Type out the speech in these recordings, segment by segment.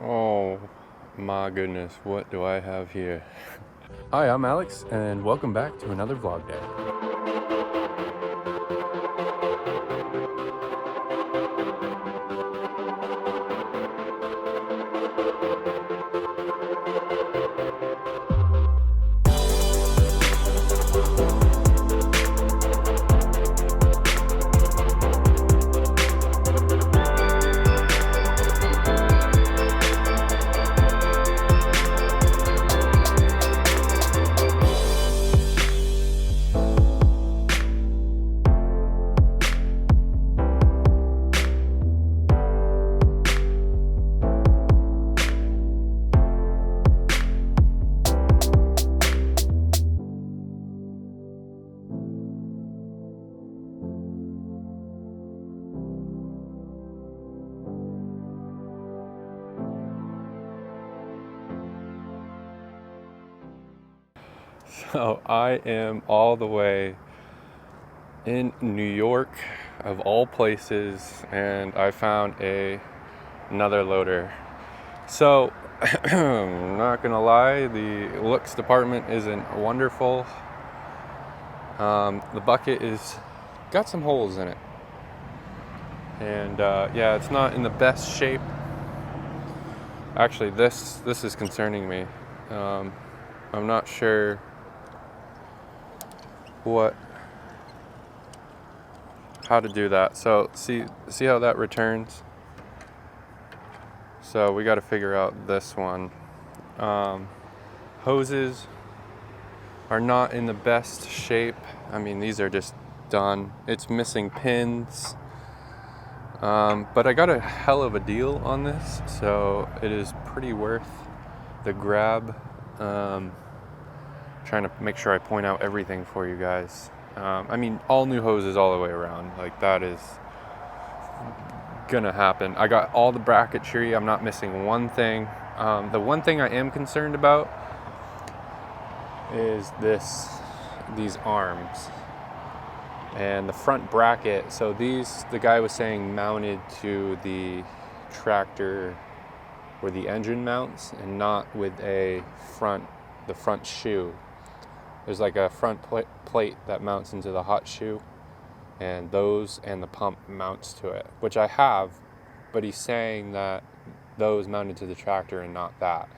Oh my goodness, what do I have here? Hi, I'm Alex, and welcome back to another vlog day. So I am all the way in New York, of all places, and I found another loader. So I'm not gonna lie, the looks department isn't wonderful. The bucket is got some holes in it, and yeah, it's not in the best shape. Actually, this is concerning me. I'm not sure how to do that. So see how that returns. So we got to figure out this one. Hoses are not in the best shape. I mean, these are just done. It's missing pins. But I got a hell of a deal on this, so it is pretty worth the grab. Trying to make sure I point out everything for you guys. I mean, all new hoses all the way around. Like, that is gonna happen. I got all the bracketry. I'm not missing one thing. The one thing I am concerned about is these arms and the front bracket. So the guy was saying mounted to the tractor where the engine mounts, and not with the front shoe. There's like a front plate that mounts into the hot shoe, and the pump mounts to it, which I have, but he's saying that those mounted to the tractor and not that.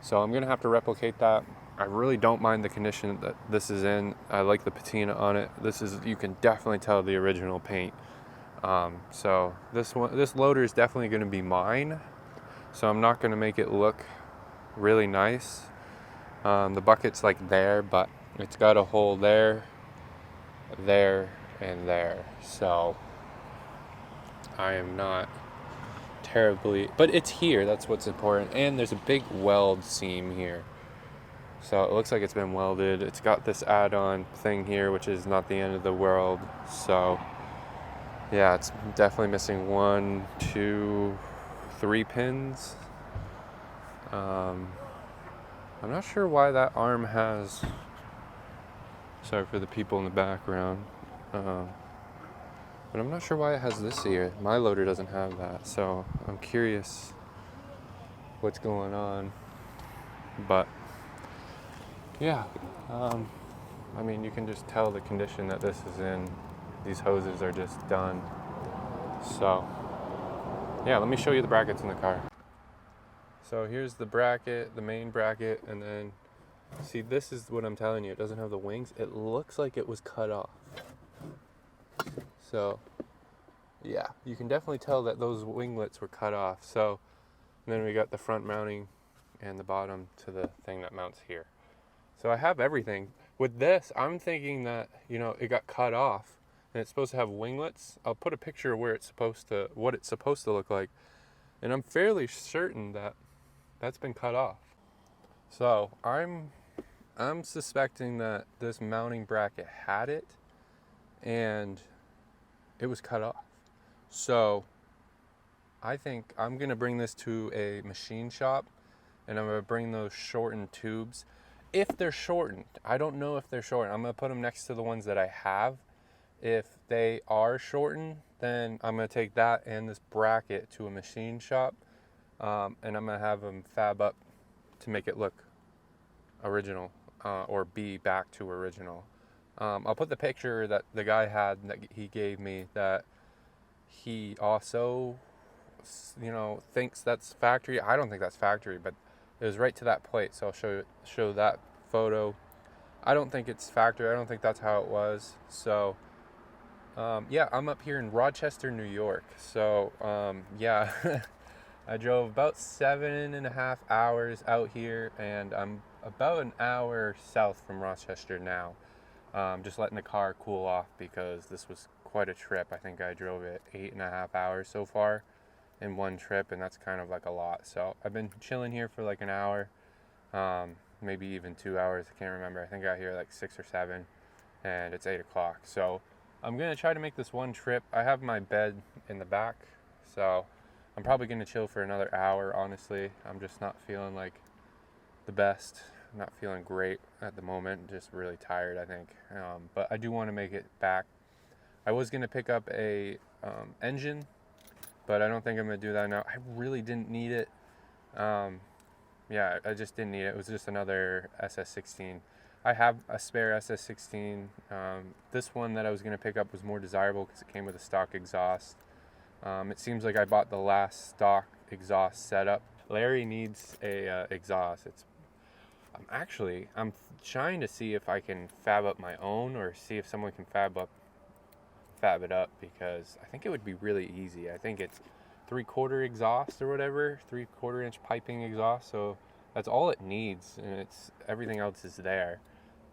So I'm gonna have to replicate that. I really don't mind the condition that this is in. I like the patina on it. You can definitely tell the original paint. So this loader is definitely gonna be mine. So I'm not gonna make it look really nice. The bucket's like there, but it's got a hole there, and there. So I am not terribly, but it's here. That's what's important. And there's a big weld seam here. So it looks like it's been welded. It's got this add-on thing here, which is not the end of the world. So yeah, it's definitely missing 1, 2, 3 pins. I'm not sure why that arm has, sorry for the people in the background, but I'm not sure why it has this here. My loader doesn't have that, so I'm curious what's going on. But yeah, I mean, you can just tell the condition that this is in. These hoses are just done. So yeah, let me show you the brackets in the car. So here's the bracket, the main bracket, and then see, this is what I'm telling you. It doesn't have the wings. It looks like it was cut off. So yeah, you can definitely tell that those winglets were cut off. So then we got the front mounting and the bottom to the thing that mounts here. So I have everything. With this, I'm thinking that, it got cut off and it's supposed to have winglets. I'll put a picture of what it's supposed to look like. And I'm fairly certain that that's been cut off. So I'm suspecting that this mounting bracket had it and it was cut off. So I think I'm gonna bring this to a machine shop, and I'm gonna bring those shortened tubes. If they're shortened, I don't know if they're shortened. I'm gonna put them next to the ones that I have. If they are shortened, then I'm gonna take that and this bracket to a machine shop and I'm gonna have them fab up to make it look original, or be back to original. I'll put the picture that the guy had that he gave me, that he also, thinks that's factory. I don't think that's factory, but it was right to that plate, so I'll show that photo. I don't think it's factory. I don't think that's how it was. So yeah, I'm up here in Rochester, New York. So yeah, I drove about 7.5 hours out here, and I'm about an hour south from Rochester now. Just letting the car cool off because this was quite a trip. I think I drove it 8.5 hours so far in one trip, and that's kind of like a lot. So I've been chilling here for like an hour, maybe even 2 hours. I can't remember. I think I got here like 6 or 7, and it's 8 o'clock. So I'm gonna try to make this one trip. I have my bed in the back, so I'm probably gonna chill for another hour. Honestly, I'm just not feeling like the best. I'm not feeling great at the moment. Just really tired, I think. But I do want to make it back. I was gonna pick up a engine, but I don't think I'm gonna do that now. I really didn't need it. Yeah, I just didn't need it. It was just another SS16. I have a spare SS16. This one that I was gonna pick up was more desirable because it came with a stock exhaust. It seems like I bought the last stock exhaust setup. Larry needs a exhaust. I'm trying to see if I can fab up my own, or see if someone can fab it up, because I think it would be really easy. I think it's 3/4 exhaust or whatever, 3/4 inch piping exhaust. So that's all it needs, and everything else is there.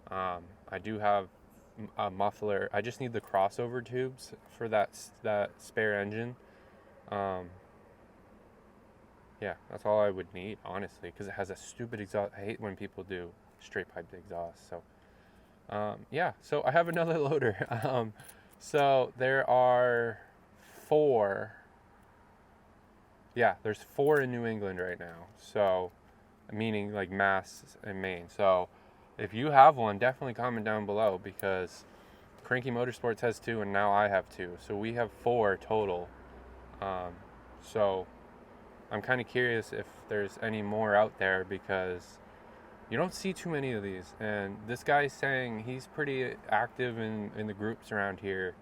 I do have a muffler. I just need the crossover tubes for that spare engine. Yeah, that's all I would need, honestly, because it has a stupid exhaust. I hate when people do straight piped exhaust. So yeah, so I have another loader. So there are 4. Yeah, there's 4 in New England right now. So, meaning like Mass and Maine. So if you have one, definitely comment down below, because Cranky Motorsports has 2, and now I have 2. So we have 4 total. So I'm kind of curious if there's any more out there, because you don't see too many of these. And this guy's saying he's pretty active in the groups around here,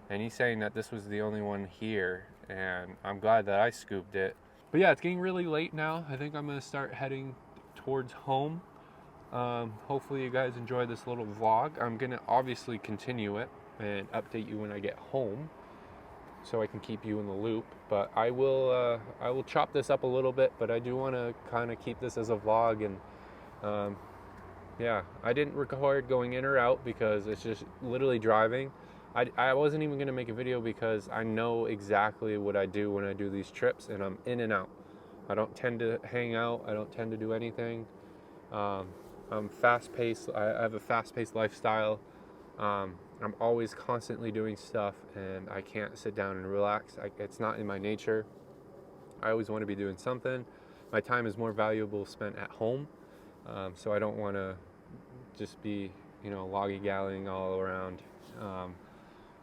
and he's saying that this was the only one here, and I'm glad that I scooped it. But yeah, it's getting really late now. I think I'm gonna start heading towards home. Hopefully you guys enjoy this little vlog. I'm gonna obviously continue it and update you when I get home, so I can keep you in the loop. But I will chop this up a little bit, but I do want to kind of keep this as a vlog. And yeah, I didn't record going in or out because it's just literally driving. I wasn't even going to make a video because I know exactly what I do when I do these trips, and I'm in and out. I don't tend to hang out. I don't tend to do anything. I'm fast-paced. I have a fast-paced lifestyle. I'm always constantly doing stuff, and I can't sit down and relax. It's not in my nature. I always want to be doing something. My time is more valuable spent at home, so I don't want to just be, lollygagging all around.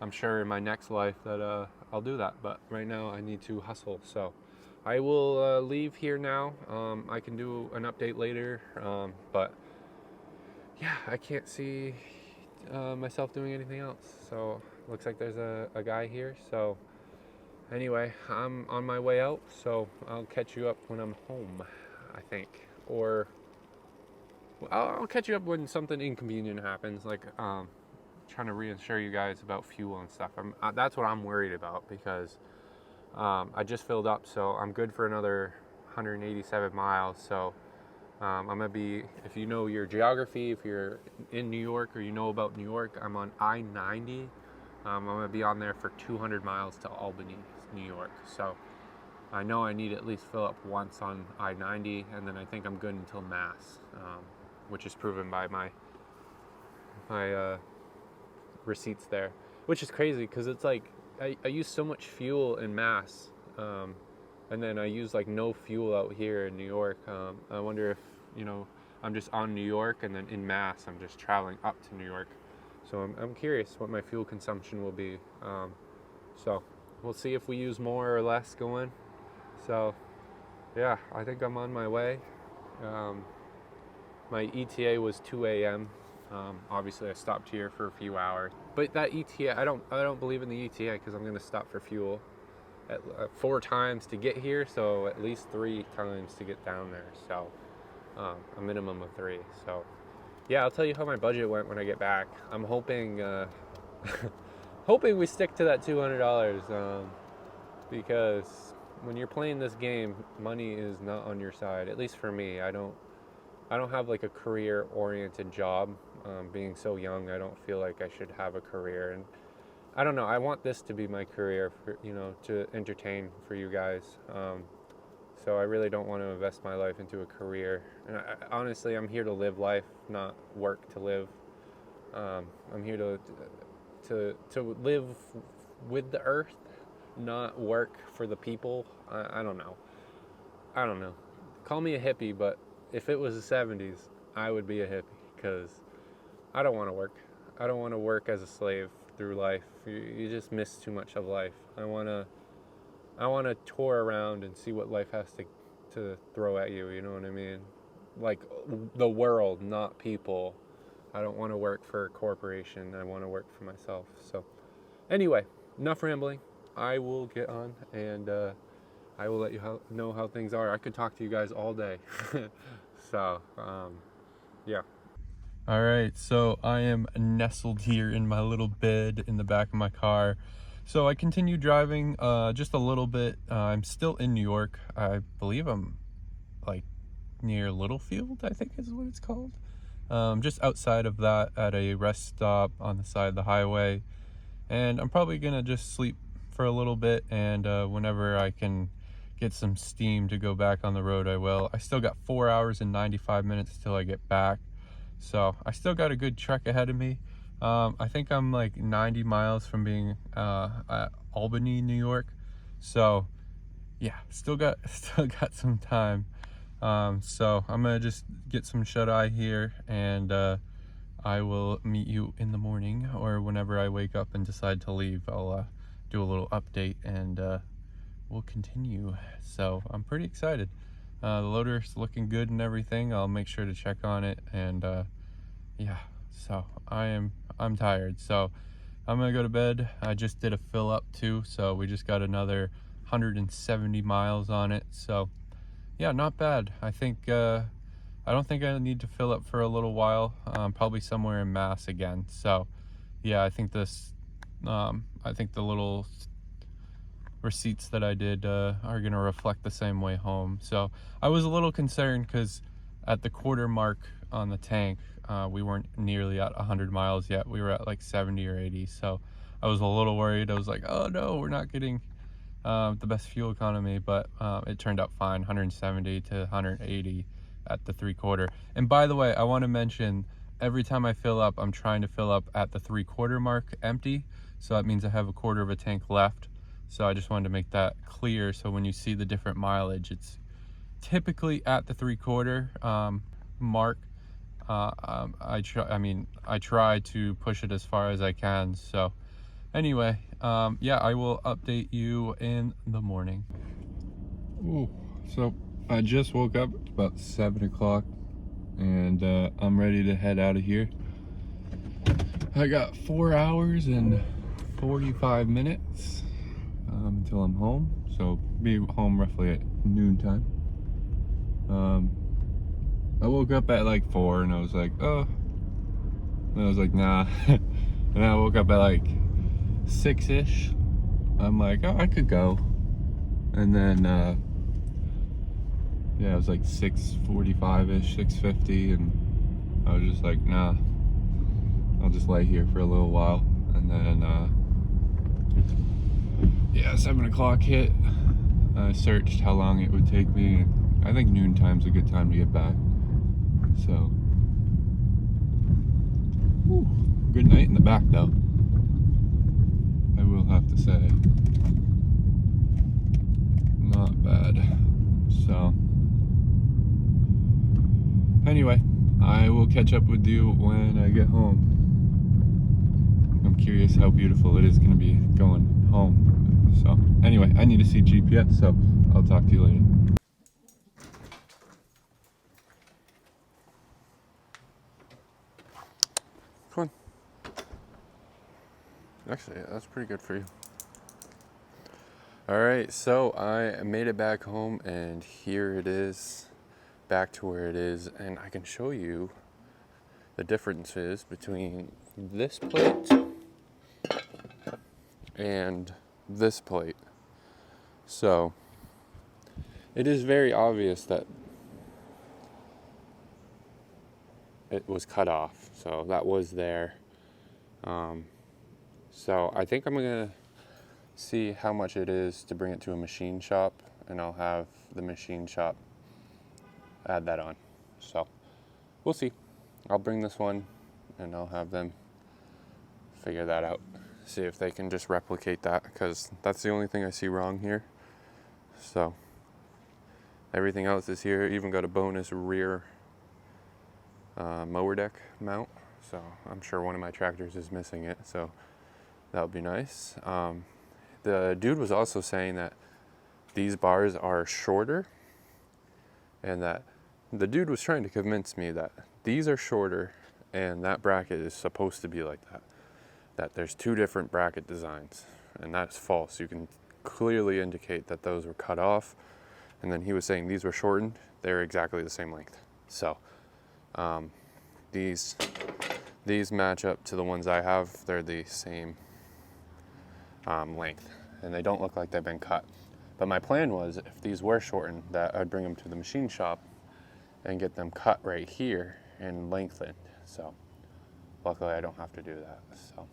I'm sure in my next life that I'll do that, but right now I need to hustle. So I will leave here now. I can do an update later, but yeah, I can't see myself doing anything else. So looks like there's a guy here. So anyway, I'm on my way out, so I'll catch you up when I'm home, I think. Or I'll catch you up when something inconvenient happens, like trying to reassure you guys about fuel and stuff. That's what I'm worried about, because I just filled up, so I'm good for another 187 miles. So I'm gonna be, if you know your geography, if you're in New York or you know about New York, I'm on I-90. I'm gonna be on there for 200 miles to Albany, New York. So I know I need at least fill up once on I-90, and then I think I'm good until Mass, which is proven by my receipts there, which is crazy, because it's like I use so much fuel in Mass, and then I use like no fuel out here in New York. I wonder if, I'm just on New York, and then in Mass I'm just traveling up to New York. So I'm curious what my fuel consumption will be. So we'll see if we use more or less going. So yeah, I think I'm on my way. Um, my ETA was 2 a.m. Obviously, I stopped here for a few hours, but that ETA, I don't believe in the ETA because I'm gonna stop for fuel at 4 times to get here, so at least 3 times to get down there. So a minimum of 3. So yeah, I'll tell you how my budget went when I get back. I'm hoping hoping we stick to that $200 because when you're playing this game, money is not on your side. At least for me, I don't have like a career-oriented job. Being so young, I don't feel like I should have a career, and I don't know. I want this to be my career, for, to entertain for you guys. So I really don't want to invest my life into a career. And honestly, I'm here to live life, not work to live. I'm here to live with the earth, not work for the people. I don't know. I don't know. Call me a hippie, but if it was the 70s, I would be a hippie because I don't want to work. I don't want to work as a slave through life. You just miss too much of life. I want to tour around and see what life has to throw at you, you know what I mean? Like the world, not people. I don't want to work for a corporation. I want to work for myself. So anyway, enough rambling. I will get on and I will let you know how things are. I could talk to you guys all day. So, yeah. All right, so I am nestled here in my little bed in the back of my car. So I continue driving just a little bit. I'm still in New York. I believe I'm like near Littlefield, I think is what it's called. Just outside of that at a rest stop on the side of the highway. And I'm probably gonna just sleep for a little bit, and whenever I can get some steam to go back on the road, I will. I still got 4 hours and 95 minutes till I get back. So I still got a good trek ahead of me. I think I'm like 90 miles from being at Albany, New York. So yeah, still got some time. So I'm gonna just get some shut-eye here, and I will meet you in the morning or whenever I wake up and decide to leave. I'll do a little update and we'll continue. So I'm pretty excited. The loader's looking good and everything. I'll make sure to check on it, and yeah, so I'm tired, so I'm gonna go to bed. I just did a fill up too, so we just got another 170 miles on it. So yeah, not bad. I think I don't think I need to fill up for a little while. Probably somewhere in Mass again. So yeah, I think I think the little receipts that I did are going to reflect the same way home. So I was a little concerned because at the quarter mark on the tank, we weren't nearly at 100 miles yet. We were at like 70 or 80. So I was a little worried. I was like, oh no, we're not getting the best fuel economy, but it turned out fine, 170 to 180 at the 3/4. And by the way, I want to mention, every time I fill up, I'm trying to fill up at the 3/4 mark empty. So that means I have a quarter of a tank left. So I just wanted to make that clear. So when you see the different mileage, it's typically at the 3/4 mark. I try to push it as far as I can. So anyway, yeah, I will update you in the morning. Ooh, so I just woke up about 7 o'clock, and I'm ready to head out of here. I got 4 hours and 45 minutes until I'm home, so be home roughly at noontime. I woke up at like 4 and I was like, oh, and I was like, nah. And then I woke up at like 6-ish. I'm like, oh, I could go. And then yeah, it was like 6:45-ish, 6:50, and I was just like, nah, I'll just lay here for a little while. And then yeah, 7 o'clock hit. I searched how long it would take me. I think noontime's a good time to get back. So whew, good night in the back though, I will have to say. Not bad. So anyway, I will catch up with you when I get home. I'm curious how beautiful it is going to be going home. So anyway, I need to see GPS, so I'll talk to you later. Actually, yeah, that's pretty good for you. All right, so I made it back home, and here it is, back to where it is, and I can show you the differences between this plate and this plate. So it is very obvious that it was cut off, so that was there. So I think I'm gonna see how much it is to bring it to a machine shop, and I'll have the machine shop add that on. So we'll see. I'll bring this one and I'll have them figure that out, see if they can just replicate that, because that's the only thing I see wrong here. So everything else is here. Even got a bonus rear mower deck mount, so I'm sure one of my tractors is missing it, so that would be nice. The dude was also saying that these bars are shorter, and that the dude was trying to convince me that these are shorter and that bracket is supposed to be like that. That there's two different bracket designs, and that's false. You can clearly indicate that those were cut off, and then he was saying these were shortened. They're exactly the same length. So these match up to the ones I have. They're the same length, and they don't look like they've been cut. But my plan was, if these were shortened, that I'd bring them to the machine shop and get them cut right here and lengthened. So luckily I don't have to do that. So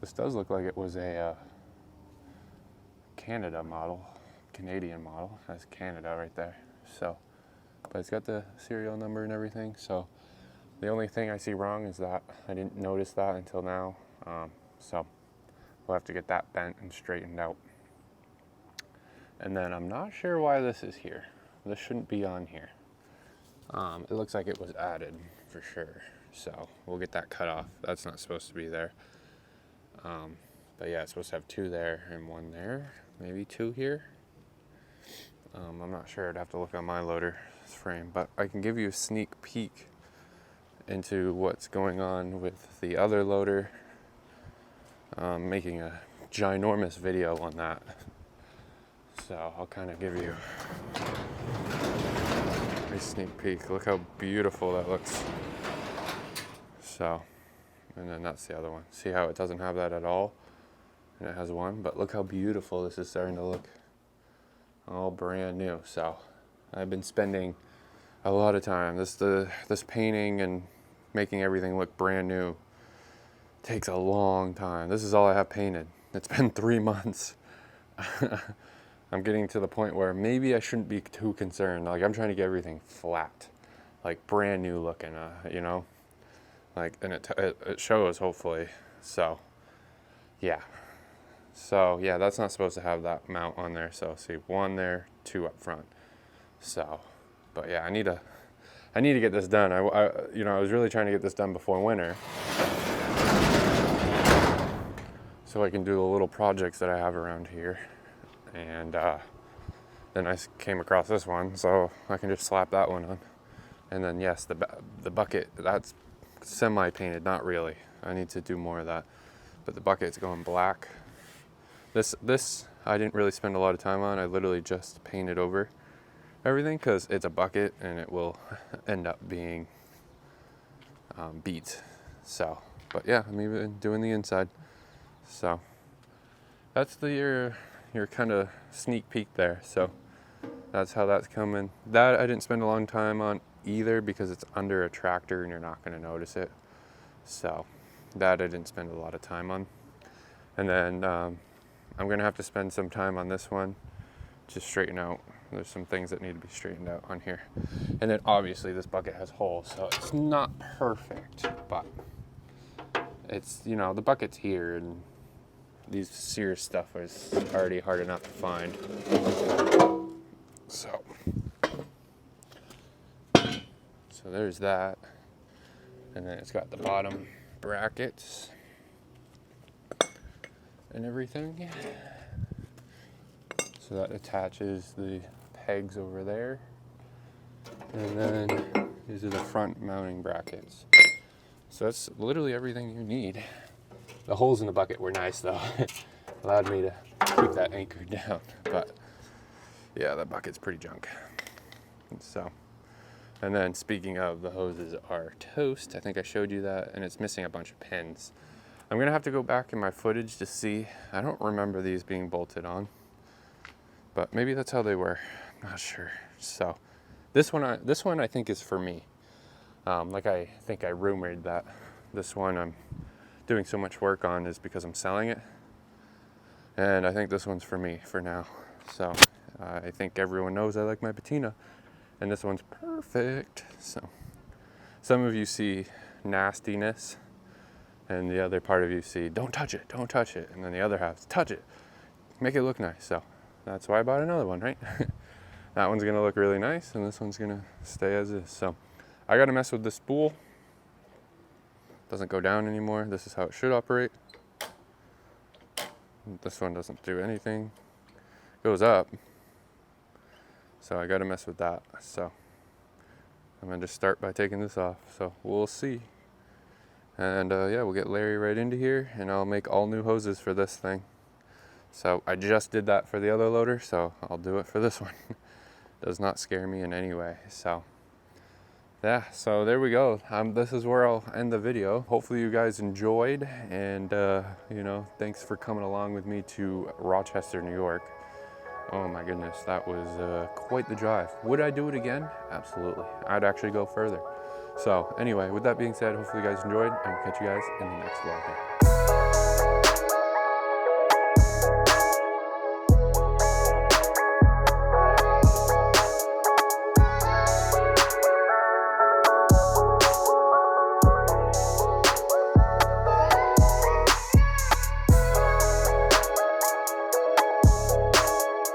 this does look like it was a Canadian model. That's Canada right there. So, but it's got the serial number and everything. So the only thing I see wrong is that I didn't notice that until now. So we'll have to get that bent and straightened out. And then I'm not sure why this is here. This shouldn't be on here. It looks like it was added for sure. So we'll get that cut off. That's not supposed to be there. But yeah, it's supposed to have two there and one there. Maybe two here. I'm not sure. I'd have to look on my loader frame. But I can give you a sneak peek into what's going on with the other loader. Making a ginormous video on that. So I'll kind of give you a sneak peek. Look how beautiful that looks. So, and then that's the other one. See how it doesn't have that at all? And it has one, but look how beautiful this is starting to look. All brand new. So I've been spending a lot of time. This painting and making everything look brand new takes a long time. This is all I have painted. It's been 3 months. I'm getting to the point where maybe I shouldn't be too concerned. Like, I'm trying to get everything flat, like brand new looking, you know, like, and it shows hopefully. So yeah, that's not supposed to have that mount on there. So see, one there, two up front. So, but yeah, I need to get this done. I was really trying to get this done before winter, so I can do the little projects that I have around here. And then I came across this one, so I can just slap that one on. And then yes, the bucket, that's semi-painted, not really. I need to do more of that. But the bucket's going black. This I didn't really spend a lot of time on. I literally just painted over everything because it's a bucket and it will end up being beat. So, but yeah, I'm even doing the inside. So that's your kind of sneak peek there. So that's how that's coming. That I didn't spend a long time on either because it's under a tractor and you're not going to notice it. So that I didn't spend a lot of time on. And then I'm going to have to spend some time on this one to straighten out. There's some things that need to be straightened out on here. And then obviously this bucket has holes, so it's not perfect, but it's, you know, the bucket's here, and these Sears stuff is already hard enough to find. So there's that. And then it's got the bottom brackets and everything. So that attaches the pegs over there. And then these are the front mounting brackets. So that's literally everything you need. The holes in the bucket were nice though. Allowed me to keep that anchored down. But yeah, that bucket's pretty junk. So, and then speaking of, the hoses are toast. I think I showed you that, and it's missing a bunch of pins. I'm gonna have to go back in my footage to see. I don't remember these being bolted on, but maybe that's how they were. I'm not sure. So this one I think is for me. Like I think I rumored that this one I'm doing so much work on is because I'm selling it. And I think this one's for me for now. So I think everyone knows I like my patina, and this one's perfect. So some of you see nastiness, and the other part of you see, don't touch it, don't touch it. And then the other half, touch it, make it look nice. So that's why I bought another one, right? That one's gonna look really nice, and this one's gonna stay as is. So I gotta mess with the spool. Doesn't go down anymore. This is how it should operate. This one doesn't do anything. Goes up. So I gotta mess with that. So I'm gonna just start by taking this off. So we'll see. And yeah, we'll get Larry right into here, and I'll make all new hoses for this thing. So I just did that for the other loader, so I'll do it for this one. Does not scare me in any way. So yeah, so there we go. This is where I'll end the video. Hopefully you guys enjoyed, and you know, thanks for coming along with me to Rochester, New York. Oh my goodness, that was quite the drive. Would I do it again? Absolutely. I'd actually go further. So anyway, with that being said, hopefully you guys enjoyed, and we'll catch you guys in the next vlog.